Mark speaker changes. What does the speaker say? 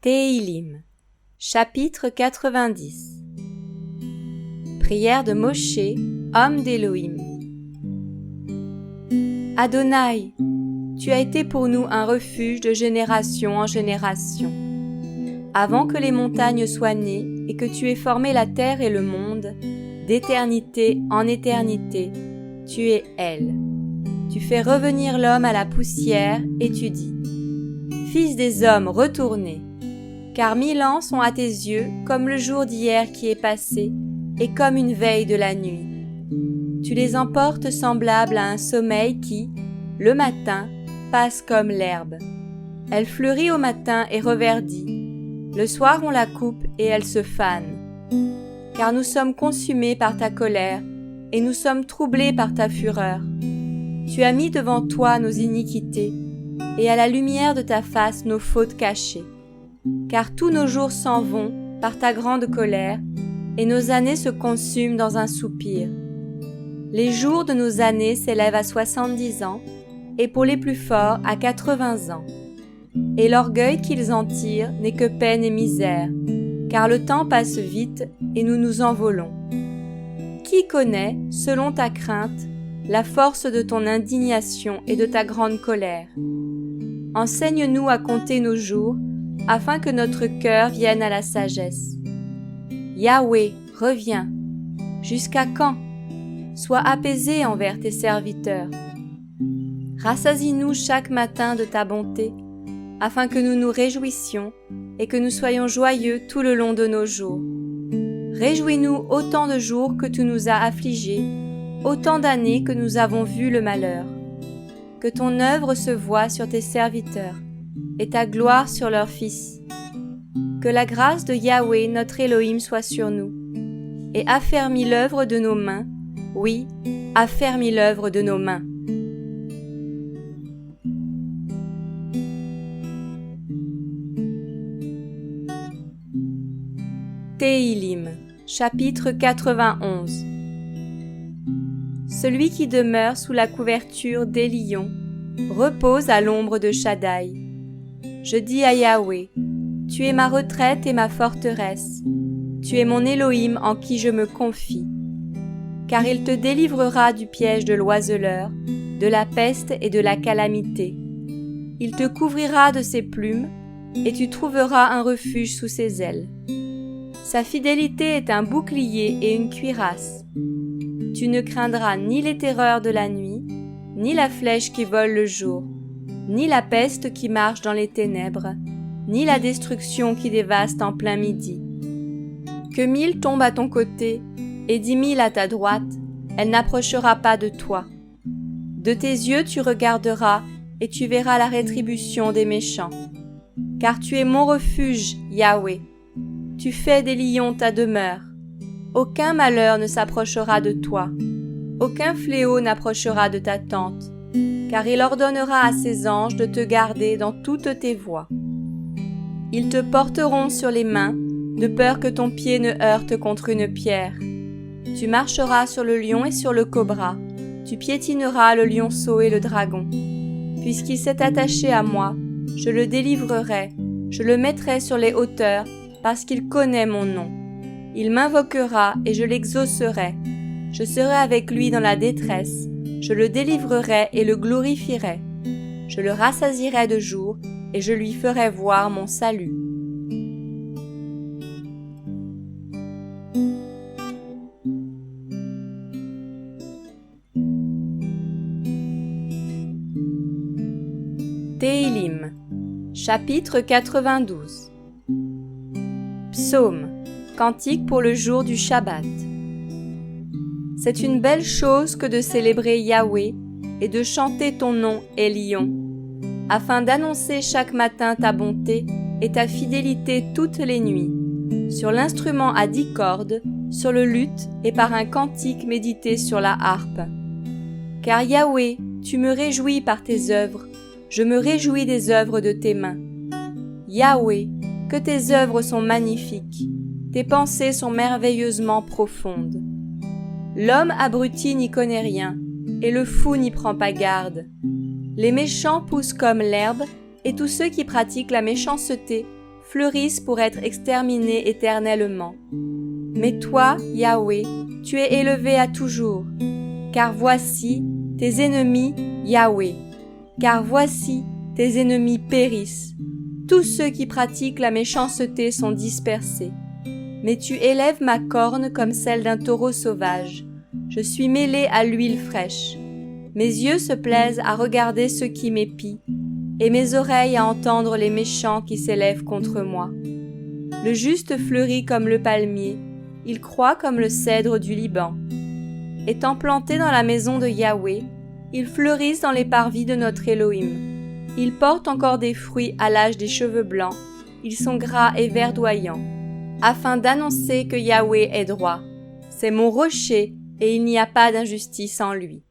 Speaker 1: Téhilim, chapitre 90. Prière de Moshe, homme d'Élohim. Adonai, tu as été pour nous un refuge de génération en génération. Avant que les montagnes soient nées et que tu aies formé la terre et le monde, d'éternité en éternité, tu es elle. Tu fais revenir l'homme à la poussière et tu dis : Fils des hommes, retournez, car 1000 ans sont à tes yeux comme le jour d'hier qui est passé et comme une veille de la nuit. Tu les emportes semblables à un sommeil qui, le matin, passe comme l'herbe. Elle fleurit au matin et reverdit. Le soir on la coupe et elle se fane. Car nous sommes consumés par ta colère et nous sommes troublés par ta fureur. Tu as mis devant toi nos iniquités et à la lumière de ta face nos fautes cachées. Car tous nos jours s'en vont par ta grande colère et nos années se consument dans un soupir. Les jours de nos années s'élèvent à 70 ans et pour les plus forts à 80 ans. Et l'orgueil qu'ils en tirent n'est que peine et misère, car le temps passe vite et nous nous envolons. Qui connaît, selon ta crainte, la force de ton indignation et de ta grande colère? Enseigne-nous à compter nos jours, afin que notre cœur vienne à la sagesse. Yahweh, reviens. Jusqu'à quand? Sois apaisé envers tes serviteurs. Rassasie-nous chaque matin de ta bonté, afin que nous nous réjouissions et que nous soyons joyeux tout le long de nos jours. Réjouis-nous autant de jours que tu nous as affligés, autant d'années que nous avons vu le malheur. Que ton œuvre se voie sur tes serviteurs, et ta gloire sur leurs fils. Que la grâce de Yahweh notre Elohim soit sur nous, et affermis l'œuvre de nos mains, oui, affermis l'œuvre de nos mains. Téhilim, chapitre 91. Celui qui demeure sous la couverture d'Elion repose à l'ombre de Shaddai. Je dis à Yahweh, tu es ma retraite et ma forteresse, tu es mon Elohim en qui je me confie. Car il te délivrera du piège de l'oiseleur, de la peste et de la calamité. Il te couvrira de ses plumes, et tu trouveras un refuge sous ses ailes. Sa fidélité est un bouclier et une cuirasse. Tu ne craindras ni les terreurs de la nuit, ni la flèche qui vole le jour, ni la peste qui marche dans les ténèbres, ni la destruction qui dévaste en plein midi. Que 1000 tombent à ton côté et 10 000 à ta droite, elle n'approchera pas de toi. De tes yeux tu regarderas et tu verras la rétribution des méchants. Car tu es mon refuge, Yahweh. Tu fais des lions ta demeure. Aucun malheur ne s'approchera de toi. Aucun fléau n'approchera de ta tente. Car il ordonnera à ses anges de te garder dans toutes tes voies. Ils te porteront sur les mains, de peur que ton pied ne heurte contre une pierre. Tu marcheras sur le lion et sur le cobra, tu piétineras le lionceau et le dragon. Puisqu'il s'est attaché à moi, je le délivrerai, je le mettrai sur les hauteurs, parce qu'il connaît mon nom. Il m'invoquera et je l'exaucerai. Je serai avec lui dans la détresse, je le délivrerai et le glorifierai. Je le rassasierai de jour et je lui ferai voir mon salut. Téhilim, chapitre 92. Psaume, cantique pour le jour du Shabbat. C'est une belle chose que de célébrer Yahweh et de chanter ton nom, Elion, afin d'annoncer chaque matin ta bonté et ta fidélité toutes les nuits, sur l'instrument à 10 cordes, sur le luth et par un cantique médité sur la harpe. Car Yahweh, tu me réjouis par tes œuvres, je me réjouis des œuvres de tes mains. Yahweh, que tes œuvres sont magnifiques, tes pensées sont merveilleusement profondes. L'homme abruti n'y connaît rien, et le fou n'y prend pas garde. Les méchants poussent comme l'herbe, et tous ceux qui pratiquent la méchanceté fleurissent pour être exterminés éternellement. Mais toi, Yahweh, tu es élevé à toujours, car voici tes ennemis, Yahweh, car voici tes ennemis périssent. Tous ceux qui pratiquent la méchanceté sont dispersés. Mais tu élèves ma corne comme celle d'un taureau sauvage. Je suis mêlé à l'huile fraîche. Mes yeux se plaisent à regarder ceux qui m'épient, et mes oreilles à entendre les méchants qui s'élèvent contre moi. Le juste fleurit comme le palmier, il croît comme le cèdre du Liban. Étant plantés dans la maison de Yahweh, ils fleurissent dans les parvis de notre Elohim. Ils portent encore des fruits à l'âge des cheveux blancs, ils sont gras et verdoyants, afin d'annoncer que Yahweh est droit. C'est mon rocher, et il n'y a pas d'injustice en lui.